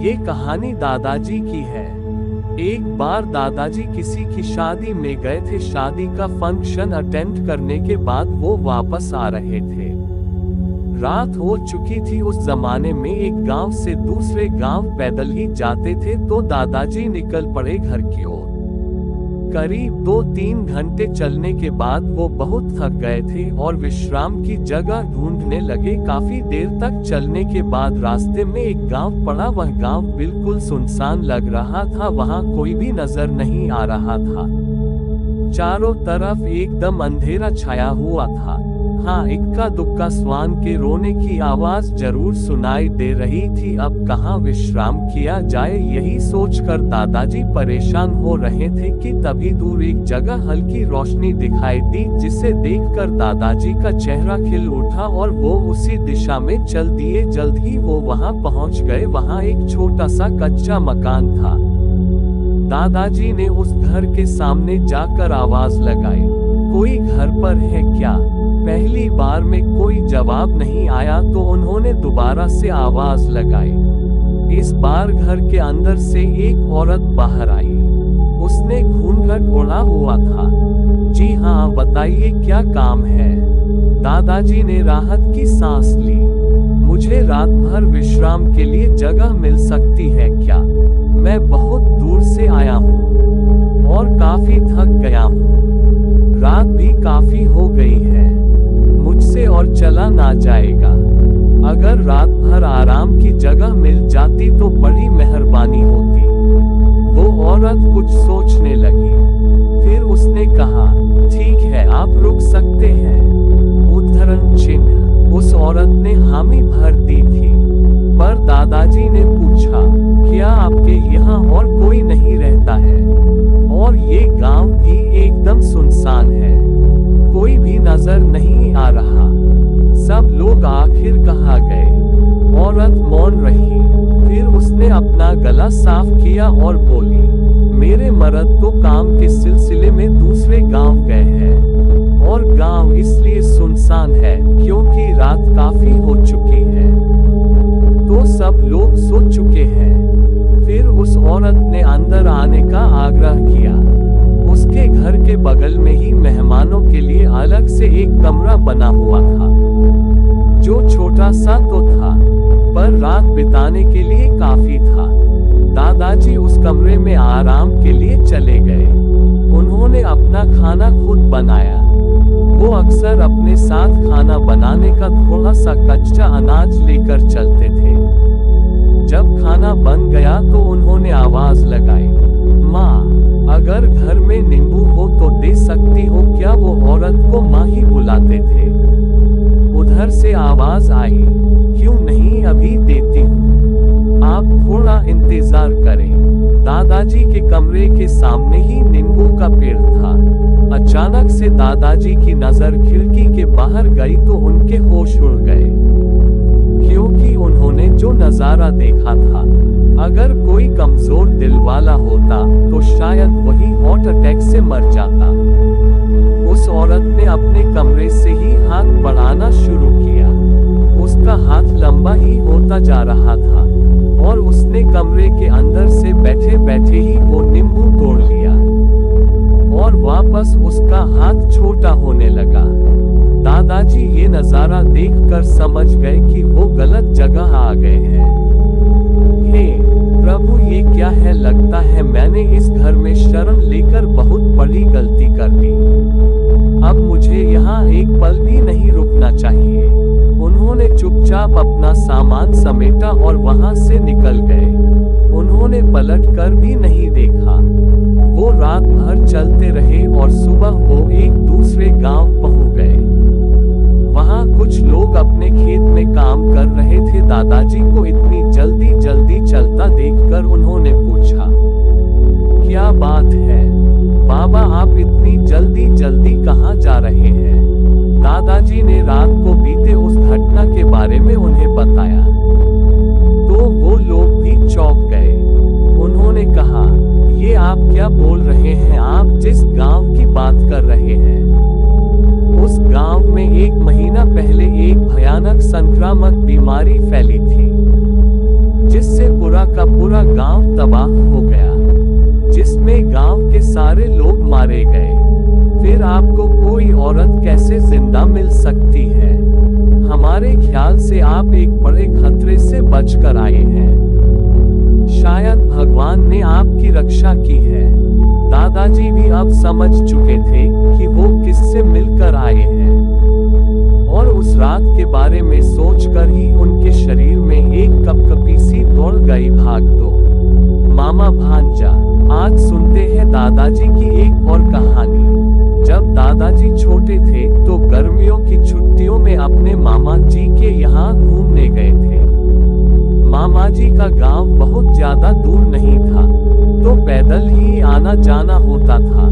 ये कहानी दादाजी की है। एक बार दादाजी किसी की शादी में गए थे। शादी का फंक्शन अटेंड करने के बाद वो वापस आ रहे थे। रात हो चुकी थी। उस जमाने में एक गांव से दूसरे गांव पैदल ही जाते थे, तो दादाजी निकल पड़े घर की ओर। करीब 2-3 घंटे चलने के बाद वो बहुत थक गए थे और विश्राम की जगह ढूंढने लगे। काफी देर तक चलने के बाद रास्ते में एक गांव पड़ा। वह गांव बिल्कुल सुनसान लग रहा था। वहां कोई भी नजर नहीं आ रहा था। चारों तरफ एकदम अंधेरा छाया हुआ था। हाँ, इक्का दुक्का श्वान के रोने की आवाज जरूर सुनाई दे रही थी। अब कहाँ विश्राम किया जाए, यही सोचकर दादाजी परेशान हो रहे थे कि तभी दूर एक जगह हल्की रोशनी दिखाई दी, जिसे देखकर दादाजी का चेहरा खिल उठा और वो उसी दिशा में चल दिए। जल्द ही वो वहां पहुंच गए। वहां एक छोटा सा कच्चा मकान था। दादाजी ने उस घर के सामने जाकर आवाज लगाई, कोई घर पर है क्या? पहली बार में कोई जवाब नहीं आया, तो उन्होंने दोबारा से आवाज लगाई। इस बार घर के अंदर से एक औरत बाहर आई। उसने घूंघट ओढ़ा हुआ था। जी हाँ, बताइए क्या काम है? दादाजी ने राहत की सांस ली। मुझे रात भर विश्राम के लिए जगह मिल सकती है क्या? मैं बहुत दूर से आया हूँ और काफी थक गया हूँ। रात भी काफी हो गई है, मुझसे और चला ना जाएगा। अगर रात भर आराम की जगह मिल जाती तो बड़ी मेहरबानी होती। वो औरत कुछ सोचने लगी। फिर उसने कहा, ठीक है, आप रुक सकते हैं। उद्धरण चिन्ह। उस औरत ने हामी भर दी थी। पर दादाजी ने पूछा, क्या आपके यहाँ और कोई नहीं रहता है? और ये गांव भी एकदम सुनसान है, कोई भी नजर नहीं आ रहा। सब लोग आखिर कहाँ गए? औरत मौन रही। फिर उसने अपना गला साफ किया और बोली, मेरे मर्द तो काम के सिलसिले में दूसरे गांव गए हैं, और गांव इसलिए सुनसान है क्योंकि रात काफी हो चुकी है, तो सब लोग सो चुके हैं। फिर उस औरत ने अंदर आने का आग्रह किया। उसके घर के बगल में ही मेहमानों के लिए अलग से एक कमरा बना हुआ था, जो छोटा सा तो था, पर रात बिताने के लिए काफी था। दादाजी उस कमरे में आराम के लिए चले गए। उन्होंने अपना खाना खुद बनाया। वो अक्सर अपने साथ खाना बनाने का थोड़ा सा कच्चा अनाज लेकर चलते थे। जब खाना बन गया तो उन्होंने आवाज लगाई, माँ, अगर घर में नींबू हो तो दे सकती हो क्या? वो औरत को माँ ही बुलाते थे। उधर से आवाज आई, क्यों नहीं, अभी देती हूँ, आप थोड़ा इंतजार करें। दादाजी के कमरे के सामने ही नींबू का पेड़ था। अचानक से दादाजी की नजर खिड़की के बाहर गई तो उनके होश उड़ गए, क्योंकि उन्होंने जो नजारा देखा था, अगर कोई कमजोर दिल वाला होता तो शायद वही हार्ट अटैक से मर जाता। उस औरत ने अपने कमरे से ही हाथ बढ़ाना शुरू किया। उसका हाथ लंबा ही होता जा रहा था और उसने कमरे के अंदर से बैठे बैठे ही वो नींबू तोड़ लिया और वापस उसका हाथ छोटा होने लगा। दादाजी ये नजारा देखकर समझ गए कि वो गलत जगह आ गए हैं। हे प्रभु, ये क्या है? लगता है मैंने इस घर में शरण लेकर बहुत बड़ी गलती कर दी। अब मुझे यहाँ एक पल भी नहीं रुकना चाहिए। उन्होंने चुपचाप अपना सामान समेटा और वहां से निकल गए। उन्होंने पलट कर भी नहीं देखा। वो रात भर चलते रहे और सुबह वो एक दूसरे गांव पहुंच गए। वहां कुछ लोग अपने खेत में काम कर रहे थे। दादाजी को इतनी जल्दी जल्दी चलता देखकर उन्होंने पूछा, क्या बात है बाबा, आप इतनी जल्दी जल्दी कहाँ जा रहे हैं? दादाजी ने रात को बीते उस घटना के बारे में उन्हें बताया, तो वो लोग भी चौंक गए। उन्होंने कहा, ये आप क्या बोल रहे हैं? आप जिस गांव की बात कर रहे हैं, उस गांव में 1 महीना पहले एक भयानक संक्रामक बीमारी फैली थी, जिससे पूरा का पूरा गांव तबाह हो गया, जिसमें गांव के सारे लोग मारे गए। फिर आपको कोई औरत कैसे जिंदा मिल सकती है? हमारे ख्याल से आप एक बड़े खतरे से बचकर आए हैं। शायद भगवान ने आपकी रक्षा की है। दादाजी भी अब समझ चुके थे कि वो किससे मिलकर आए हैं, और उस रात के बारे में सोचकर ही उनके शरीर में एक कपकपी सी दौड़ गई। भाग दो मामा भांजा। आज सुनते हैं दादाजी की एक और कहानी। जब दादाजी छोटे थे तो गर्मियों की छुट्टियों में अपने मामा जी के यहाँ घूमने गए थे। मामा जी का गांव बहुत ज्यादा दूर नहीं था, तो पैदल ही आना जाना होता था।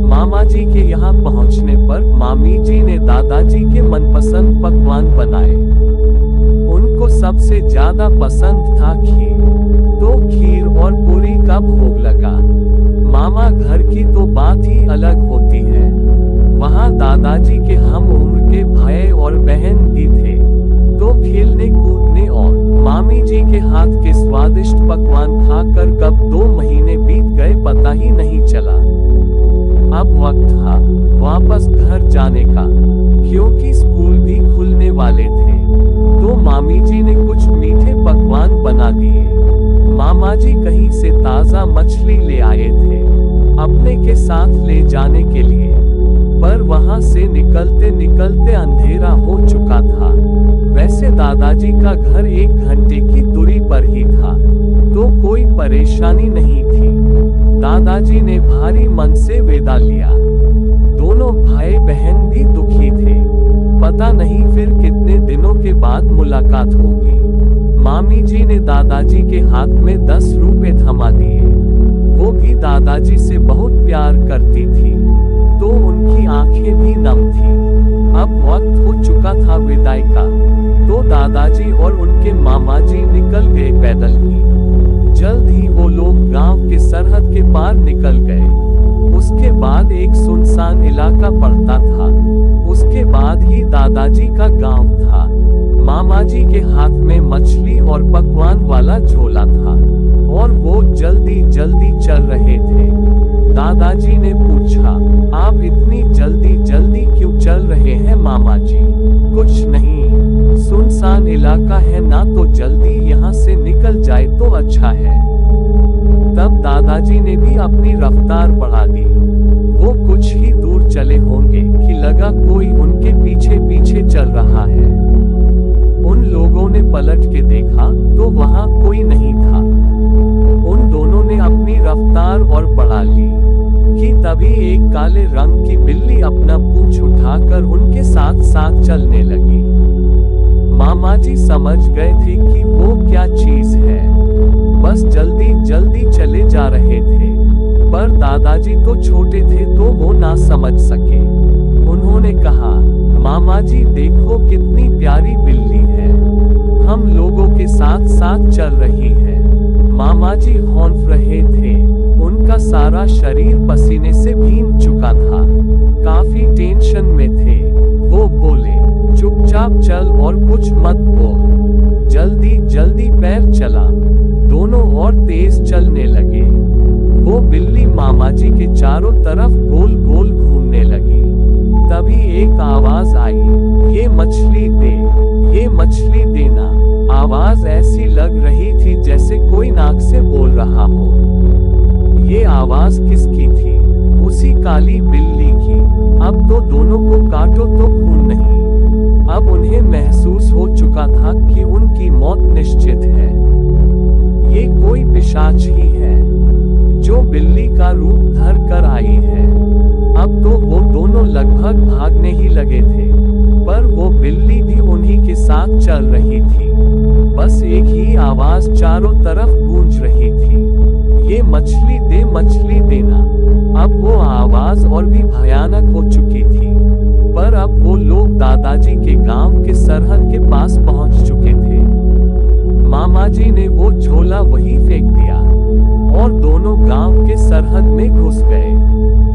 मामा जी के यहाँ पहुँचने पर मामी जी ने दादाजी के मनपसंद पकवान बनाए। उनको सबसे ज्यादा पसंद था खीर, तो खीर और पूरी का भोग लगा। मामा घर की तो बात ही अलग होती है। वहाँ दादाजी के हम उम्र के भाई और बहन भी थे, तो खेलने कूदने और मामी जी के हाथ के स्वादिष्ट पकवान खाकर कब 2 महीने बीत गए पता ही नहीं चला। अब वक्त था वापस घर जाने का, क्योंकि स्कूल भी खुलने वाले थे। तो मामी जी ने कुछ मीठे पकवान बना दिए। मामा जी कहीं से ताजा मछली ले आए थे अपने के साथ ले जाने के लिए, पर वहां से निकलते निकलते अंधेरा हो चुका था। वैसे दादाजी का घर 1 घंटे की दूरी पर ही था, तो कोई परेशानी नहीं थी। दादाजी ने भारी मन से विदा लिया। दोनों भाई बहन भी दुखी थे, पता नहीं फिर कितने दिनों के बाद मुलाकात होगी। मामी जी ने दादाजी के हाथ में 10 रुपए थमा दिए। वो भी दादाजी से बहुत प्यार करती थी, तो उनकी आंखें भी नम थी। अब वक्त हो चुका था विदाई का, तो दादाजी और उनके मामा जी निकल गए पैदल ही। जल्द ही वो लोग गांव के सरहद के पार निकल गए। उसके बाद एक सुनसान इलाका पड़ता था। उसके बाद ही दादाजी का गांव था। मामा जी के हाथ में मछली और पकवान वाला झोला था, और वो जल्दी जल्दी चल रहे थे। दादाजी ने पूछा, आप इतनी जल्दी जल्दी क्यों चल रहे हैं मामा जी? कुछ नहीं, सुनसान इलाका है ना, तो जल्दी यहाँ से निकल जाए तो अच्छा है। तब दादाजी ने भी अपनी रफ्तार बढ़ा दी। वो कुछ ही दूर चले होंगे कि लगा कोई उनके पीछे पीछे चल रहा है। उन लोगों ने पलट के देखा तो वहां कोई नहीं था। उन दोनों ने अपनी रफ्तार और बढ़ा ली कि तभी एक काले रंग की बिल्ली अपना पूंछ उठाकर उनके साथ साथ चलने लगी। मामा जी समझ गए थे कि वो क्या चीज है, बस जल्दी जल्दी चले जा रहे थे। पर दादाजी तो छोटे थे, तो वो ना समझ सके। उन्होंने कहा, मामा जी देखो कितनी प्यारी बिल्ली है, हम लोगों के साथ साथ चल रही है। मामा जी हौंफ रहे थे। उनका सारा शरीर पसीने से भीग चुका था, काफी टेंशन में थे। वो बोले, चुपचाप चल और कुछ मत बोल, जल्दी जल्दी पैर चला। दोनों और तेज चलने लगे। वो बिल्ली मामा जी के चारों तरफ गोल गोल घूमने लगी। तभी एक आवाज आई, ये मछली दे, ये मछली देना। आवाज ऐसी लग रही थी जैसे कोई नाक से बोल रहा हो। ये आवाज किसकी थी? उसी काली बिल्ली की। अब तो दोनों को काटो तो खून नहीं। अब उन्हें महसूस हो चुका था कि उनकी मौत निश्चित है। ये कोई पिशाच ही है जो बिल्ली का रूप धर कर आई है। अब तो वो दोनों लगभग भागने ही लगे थे, पर वो बिल्ली भी उन्हीं के साथ चल रही थी। बस एक ही आवाज चारों तरफ गूंज रही थी, ये मछली दे, मछली देना। अब वो आवाज और भी भयानक हो चुकी थी, पर अब वो लोग दादाजी के गांव के सरहद के पास पहुंच चुके थे। मामा जी ने वो झोला वहीं फेंक दिया और दोनों गांव के सरहद में घुस गए।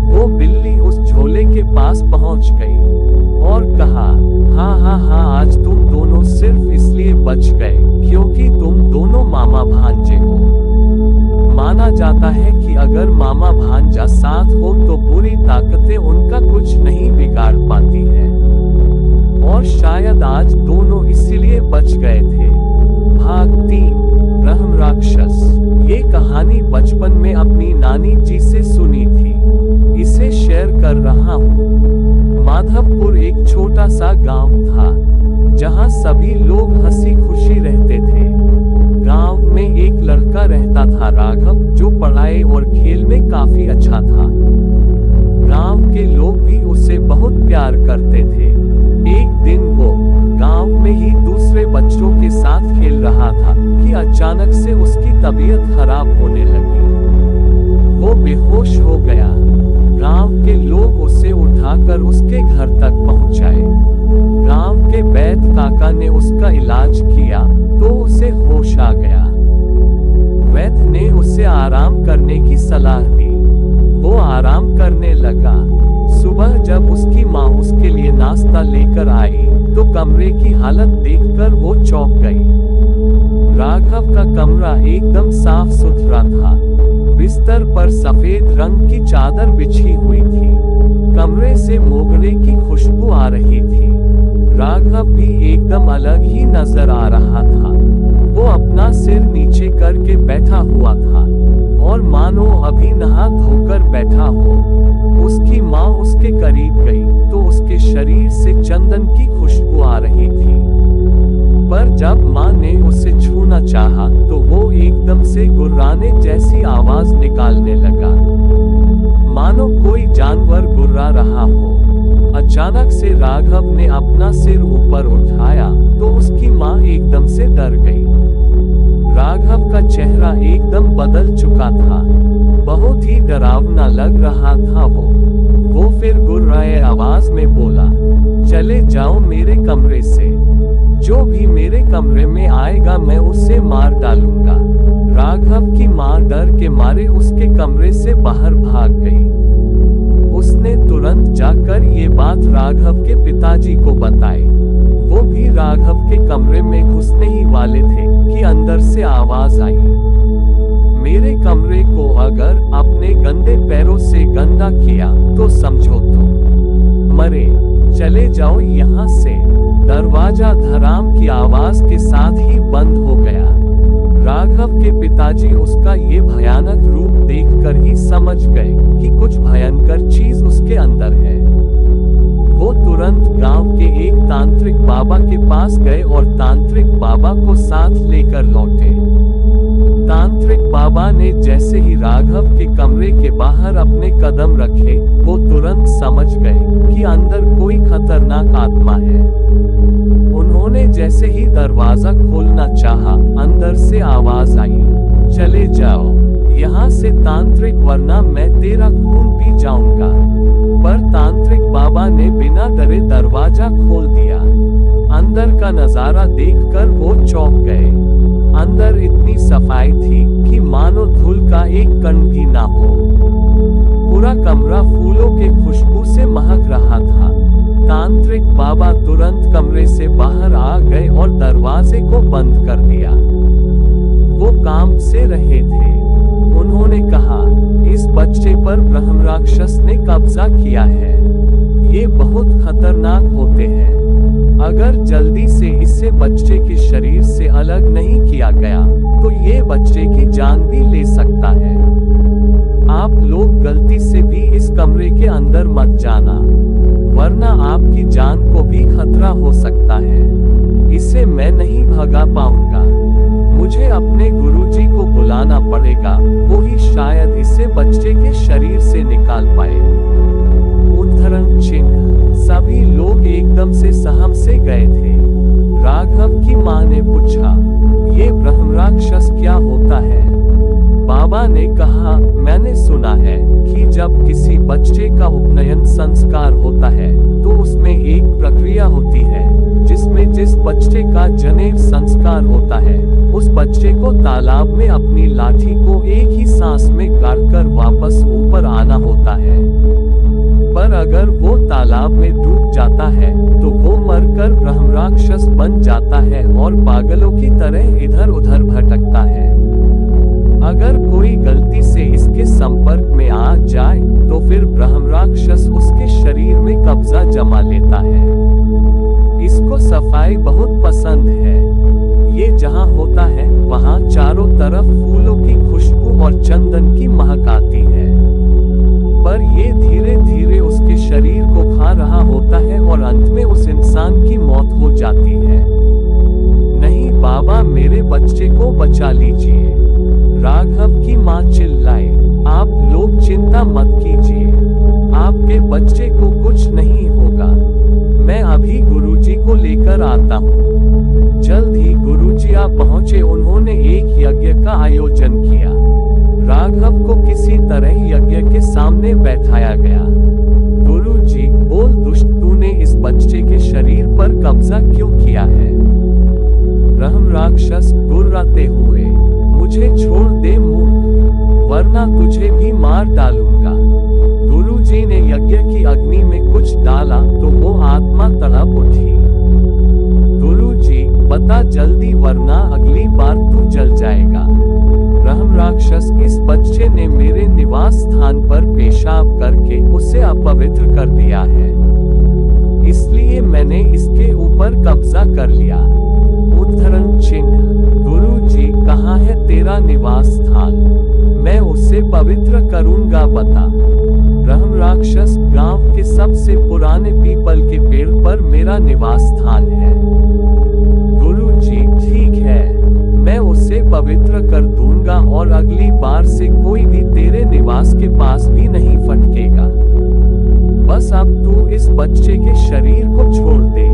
वो बिल्ली उस झोले के पास पहुंच गई और कहा, हाँ हाँ हाँ, आज तुम दोनों सिर्फ इसलिए बच गए क्योंकि तुम दोनों मामा भांजे हो। माना जाता है कि अगर मामा भांजा साथ हो तो बुरी ताकतें उनका कुछ नहीं बिगाड़ पाती है, और शायद आज दोनों इसीलिए बच गए थे। भाग 3, ब्रह्म राक्षस। ये कहानी बचपन में अपनी नानी जी से सुनी थी, इसे शेयर कर रहा हूँ। माधवपुर एक छोटा सा गांव था, जहां सभी लोग हंसी खुशी रहते थे। गांव में एक लड़का रहता था राघव, जो पढ़ाई और खेल में काफी अच्छा था। गांव के लोग भी उसे बहुत प्यार करते थे। एक दिन वो गांव में ही दूसरे बच्चों के साथ खेल रहा था कि अचानक से उसकी तबीयत खराब होने लगी। वो बेहोश हो गया। गांव के लोग उसे उठाकर उसके घर तक पहुंचाए। गांव के वैद्य काका ने उसका इलाज किया तो उसे होश आ गया। वैद्य ने उसे आराम करने की सलाह दी। वो आराम करने लगा। सुबह जब उसकी माँ उसके लिए नाश्ता लेकर आई तो कमरे की हालत देखकर वो चौंक गई। राघव का कमरा एकदम साफ सुथरा था। बिस्तर पर सफेद रंग की चादर बिछी हुई थी। कमरे से मोगरे की खुशबू आ रही थी। राघव भी एकदम अलग ही नजर आ रहा था। वो अपना सिर नीचे करके बैठा हुआ था और मानो अभी नहा धोकर बैठा हो। उसकी माँ उसके करीब गई तो उसके शरीर से चंदन की खुशबू आ रही थी। पर जब माँ ने उसे छूना चाहा तो वो एकदम से गुर्राने जैसी आवाज निकालने लगा, मानो कोई जानवर गुर्रा रहा हो। अचानक से राघव ने अपना सिर ऊपर उठाया तो उसकी माँ एकदम से डर गई। राघव का चेहरा एकदम बदल चुका था। बहुत ही डरावना लग रहा था वो फिर गुर्राए आवाज में बोला, चले जाओ मेरे कमरे से। जो भी मेरे कमरे में आएगा मैं उसे मार डालूंगा। राघव की माँ डर के मारे उसके कमरे से बाहर भाग गई। उसने तुरंत जाकर ये बात राघव के पिताजी को बताई। वो भी राघव के कमरे में घुसने ही वाले थे कि अंदर से आवाज आई, मेरे कमरे को अगर अपने गंदे पैरों से गंदा किया तो समझो तुम मरे, चले जाओ यहाँ से। दरवाजा धड़ाम की आवाज के साथ ही बंद हो गया। राघव के पिताजी उसका ये भयानक रूप देखकर ही समझ गए कि कुछ भयंकर चीज उसके अंदर है। वो तुरंत गांव के एक तांत्रिक बाबा के पास गए और तांत्रिक बाबा को साथ लेकर लौटे। तांत्रिक बाबा ने जैसे ही राघव के कमरे के बाहर अपने कदम रखे, वो तुरंत समझ गए कि अंदर कोई खतरनाक आत्मा है। उन्होंने जैसे ही दरवाजा खोलना चाहा, अंदर से आवाज आई, चले जाओ यहाँ से तांत्रिक, वरना मैं तेरा खून पी जाऊंगा। पर तांत्रिक बाबा ने बिना डरे दरवाजा खोल दिया। अंदर का नजारा देखकर वो चौंक गए। अंदर इतनी सफाई थी कि मानो धूल का एक कण भी ना हो। पूरा कमरा फूलों के खुशबू से महक रहा था। तांत्रिक बाबा तुरंत कमरे से बाहर आ गए और दरवाजे को बंद कर दिया। वो काम से रहे थे। उन्होंने कहा, इस बच्चे पर ब्रह्म राक्षस ने कब्जा किया है। ये बहुत खतरनाक होते हैं। अगर जल्दी से इसे बच्चे के शरीर से अलग नहीं किया गया तो ये बच्चे की जान भी ले सकता है। आप लोग गलती से भी इस कमरे के अंदर मत जाना, वरना आपकी जान को भी खतरा हो सकता है। इसे मैं नहीं भगा पाऊंगा। मुझे अपने गुरुजी को बुलाना पड़ेगा, वो ही शायद इसे बच्चे के शरीर से निकाल पाए। उद्धरण चिन्ह। सभी लोग एकदम से सहम से गए थे। राघव की माँ ने पूछा, ये ब्रह्म राक्षस क्या होता है? बाबा ने कहा, मैंने सुना है कि जब किसी बच्चे का उपनयन संस्कार होता है तो उसमें एक प्रक्रिया होती है जिसमें जिस बच्चे का जनेऊ संस्कार होता है उस बच्चे को तालाब में अपनी लाठी को एक ही सांस में गाड़कर वापस ऊपर आना होता है। पर अगर वो तालाब में डूब जाता है तो वो मरकर ब्रह्मराक्षस बन जाता है और पागलों की तरह इधर उधर भटकता है। अगर कोई गलती से इसके संपर्क में आ जाए तो फिर ब्रह्मराक्षस उसके शरीर में कब्जा जमा लेता है। इसको सफाई बहुत पसंद है। ये जहाँ होता है वहाँ चारों तरफ फूलों की खुशबू और चंदन की महक आती है। पर ये धीरे धीरे उसके शरीर को खा रहा होता है और अंत में उस इंसान की मौत हो जाती है। नहीं बाबा, मेरे बच्चे को बचा लीजिए। राघव की माँ चिल्लाए, आप लोग चिंता मत कीजिए, आपके बच्चे को कुछ नहीं होगा। मैं अभी गुरुजी को लेकर आता हूँ। जल्द ही गुरुजी आ पहुँचे। उन्होंने एक यज्ञ का आयोजन किया। राघव को किसी तरह यज्ञ के सामने बैठाया गया। गुरुजी, बोल दुष्ट, तूने इस बच्चे के शरीर पर कब्जा क्यों किया है? ब्रह्मराक्षस गुर्राते हुए, मुझे छोड़ दे मूर्ख, वरना तुझे भी मार डालूंगा। गुरुजी ने यज्ञ की अग्नि में कुछ डाला तो वो आत्मा तड़प उठी। गुरुजी, बता जल्दी, वरना अगली बार तू जल जाएगा। ब्रह्मराक्षस, इस बच्चे ने मेरे निवास स्थान पर पेशाब करके उसे अपवित्र कर दिया है, इसलिए मैंने इसके ऊपर कब्जा कर लिया। उद्धरण चिन्ह। गुरुजी, कहाँ है तेरा निवास स्थान? मैं उसे पवित्र करूंगा, बता। ब्रह्मराक्षस, गांव के सबसे पुराने पीपल के पेड़ पर मेरा निवास स्थान है। गुरुजी, ठीक है, मैं उसे पवित्र कर दूंगा और अगली बार से कोई भी तेरे निवास के पास भी नहीं फटकेगा। बस अब तू इस बच्चे के शरीर को छोड़ दे।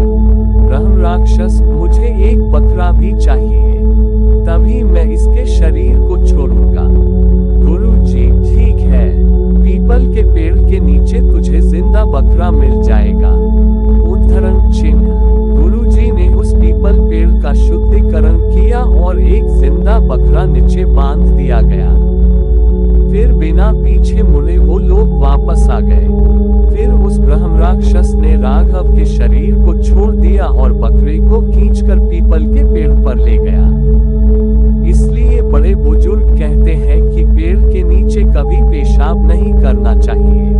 ब्रह्मराक्षस, मुझे एक बकरा भी चाहिए, तभी मैं इसके शरीर को छोड़ूंगा। गुरुजी, ठीक है, पीपल के पेड़ के नीचे तुझे जिंदा बकरा मिल जाएगा। उद्धरण चिन्ह। गुरुजी ने उस पीपल पेड़ का शुद्धिकरण किया और एक जिंदा बकरा नीचे बांध दिया गया। फिर बिना पीछे मुड़े वो लोग वापस आ गए। फिर उस ब्रह्मराक्षस ने राघव के शरीर को छोड़ दिया और बकरे को खींचकर पीपल के पेड़ पर ले गया। इसलिए बड़े बुजुर्ग कहते हैं कि पेड़ के नीचे कभी पेशाब नहीं करना चाहिए।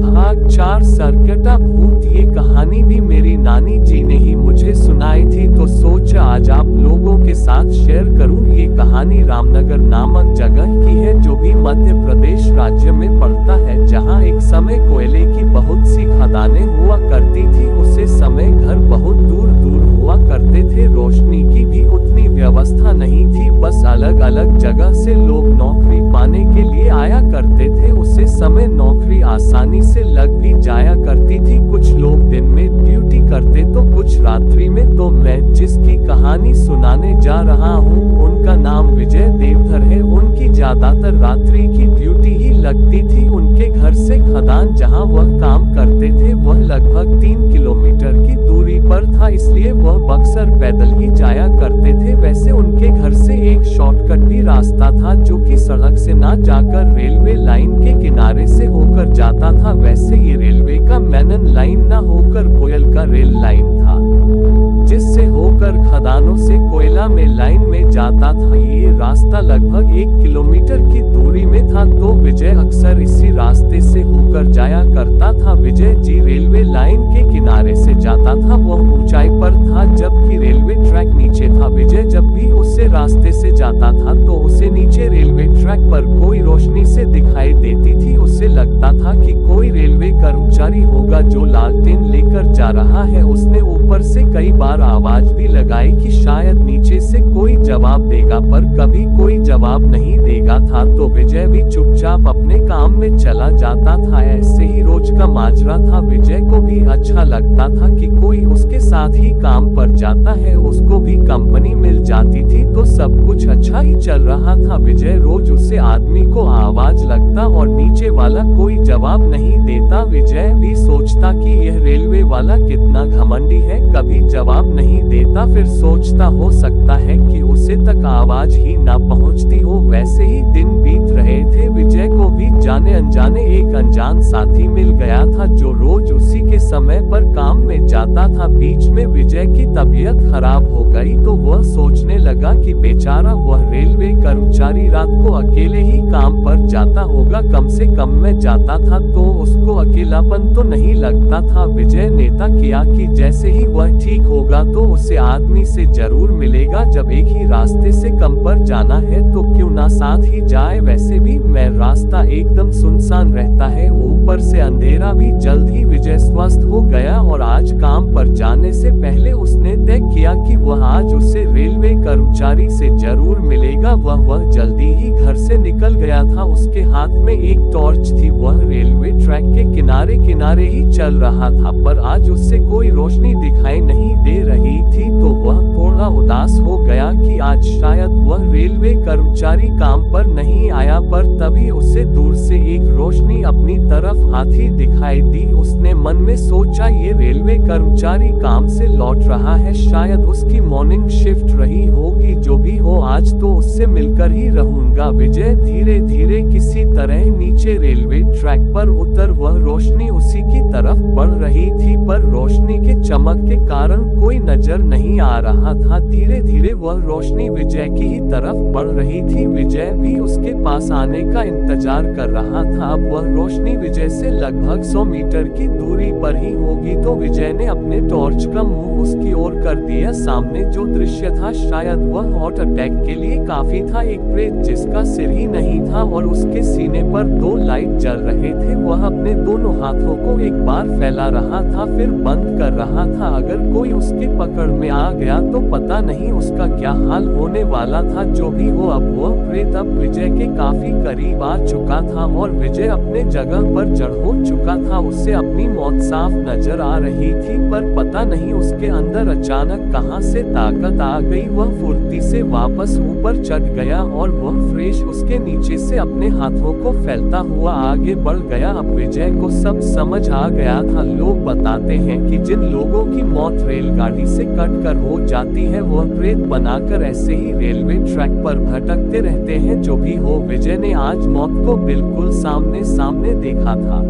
भाग 4 सरकटा भूत। ये कहानी भी मेरी नानी जी ने ही मुझे सुनाई थी, तो सोचा आज आप लोगों के साथ शेयर करूं। ये कहानी रामनगर नामक जगह की है जो भी मध्य प्रदेश राज्य में पड़ता है, जहां एक समय कोयले की बहुत सी खदानें हुआ करती थी। उसे समय घर बहुत दूर दूर हुआ करते थे। रोशनी की भी उतनी व्यवस्था नहीं थी, बस अलग अलग जगह से लोग नौकरी पाने के लिए आया करते थे। उसे समय नौकरी आसानी से लग भी जाया करती थी। कुछ लोग दिन में ड्यूटी करते तो कुछ रात्रि में। तो मैं जिसकी कहानी सुनाने जा रहा हूँ उनका नाम विजय देवधर है। उनकी ज्यादातर रात्रि की ड्यूटी ही लगती थी। उनके घर से खदान जहाँ वह काम करते थे वह लगभग 3 किलोमीटर की दूरी पर था, इसलिए वह अक्सर पैदल ही जाया करते थे। वैसे उनके घर से एक शॉर्टकट भी रास्ता था जो कि सड़क से ना जाकर रेलवे लाइन के किनारे से होकर जाता था। वैसे ये रेलवे का मेनन लाइन ना होकर कोयल का रेल लाइन था, जिससे होकर खदानों से कोयला में लाइन में जाता था। ये रास्ता लगभग 1 किलोमीटर की दूरी में था, तो विजय अक्सर इसी रास्ते से होकर जाया करता था। विजय जी रेलवे लाइन के किनारे से जाता था। वह ऊंचाई पर था जबकि रेलवे ट्रैक नीचे था। विजय जब भी उससे रास्ते से जाता था तो उसे नीचे रेलवे ट्रैक पर कोई रोशनी से दिखाई देती थी। उसे लगता था कि कोई रेलवे कर्मचारी होगा जो लालटेन लेकर जा रहा है। उसने ऊपर से कई बार आवाज भी लगाई कि शायद नीचे से कोई जवाब देगा, पर कभी कोई जवाब नहीं देगा था। तो विजय भी चुपचाप अपने काम में चला जाता था। ऐसे ही रोज का माजरा था। विजय को भी अच्छा लगता था कि कोई उसके साथ ही काम पर जाता है, उसको भी कंपनी मिल जाती थी, तो सब कुछ अच्छा ही चल रहा था। विजय रोज उसे आदमी को आवाज लगता और नीचे वाला कोई जवाब नहीं देता। विजय भी सोचता कि यह रेलवे वाला कितना घमंडी है, कभी जवाब नहीं देता। फिर सोचता हो सकता है कि उसे तक आवाज ही ना पहुंचती हो। वैसे ही दिन बीत रहे थे। विजय को भी जाने जाने अनजाने एक अनजान साथी मिल गया था जो रोज उसी के समय पर काम में जाता था। बीच में विजय की तबीयत खराब हो गई तो वह सोचने लगा कि बेचारा वह रेलवे कर्मचारी रात को अकेले ही काम पर जाता होगा, कम से कम मैं जाता था तो उसको अकेलापन तो नहीं लगता था। विजय ने तय किया कि जैसे ही वह ठीक होगा तो उसे आदमी से जरूर मिलेगा। जब एक ही रास्ते से कम पर जाना है तो क्यों ना साथ ही जाए, वैसे भी मैं रास्ता एकदम सुनसान रहता है, ऊपर से अंधेरा भी। जल्द ही विजय स्वस्थ हो गया और आज काम पर जाने से पहले उसने तय किया कि वह आज उसे रेलवे कर्मचारी से जरूर मिलेगा। वह जल्दी ही घर से निकल गया था। उसके हाथ में एक टॉर्च थी। वह रेलवे ट्रैक के किनारे किनारे ही चल रहा था, पर आज उससे कोई रोशनी दिखाई नहीं दे रही थी तो वह थोड़ा उदास हो गया कि आज शायद वह रेलवे कर्मचारी काम पर नहीं आया। पर तभी उसे दूर से एक रोशनी अपनी तरफ आती दिखाई दी। उसने मन में सोचा ये रेलवे कर्मचारी काम से लौट रहा है, शायद उसकी मॉर्निंग शिफ्ट रही होगी। जो भी हो आज तो उससे मिलकर ही रहूंगा। विजय धीरे धीरे किसी तरह नीचे रेलवे ट्रैक पर उतर। वह रोशनी उसी की तरफ बढ़ रही थी पर रोशनी के चमक के कारण कोई नजर नहीं आ रहा था। धीरे धीरे वह रोशनी विजय की ही तरफ बढ़ रही थी। विजय भी उसके पास आने का इंतजार कर रहा था। अब वह रोशनी विजय से लगभग 100 मीटर की दूरी पर ही होगी तो विजय ने अपने टॉर्च का मुंह उसकी ओर कर दिया। सामने जो दृश्य था शायद वह हार्ट अटैक के लिए काफी था। एक प्रेत जिसका सिर ही नहीं था और उसके सीने पर 2 लाइट जल रहे थे। वह अपने दोनों हाथों को एक बार फैला रहा था फिर बंद कर रहा था। अगर कोई उसके पकड़ में आ गया तो पता नहीं उसका क्या हाल होने वाला था। जो भी हो अब वह प्रेत अब विजय के काफी करीब आ चुका था और विजय अपने जगह पर जड़ हो चुका था। उसे अपनी मौत साफ नजर आ रही थी पर पता नहीं उसके अंदर अचानक कहां से ताकत आ गई। वह फुर्ती से वापस ऊपर चढ़ गया और वह फ्रेश उसके नीचे से अपने हाथों को फैलता हुआ आगे बढ़ गया। अब विजय को सब समझ आ गया था। लोग बताते हैं कि जिन लोगों की मौत रेलगाड़ी से कटकर हो जाती है वह प्रेत बनाकर ऐसे ही रेलवे ट्रैक पर भटकते रहते हैं। जो भी हो विजय ने आज मौत को बिल्कुल सामने सामने देखा था।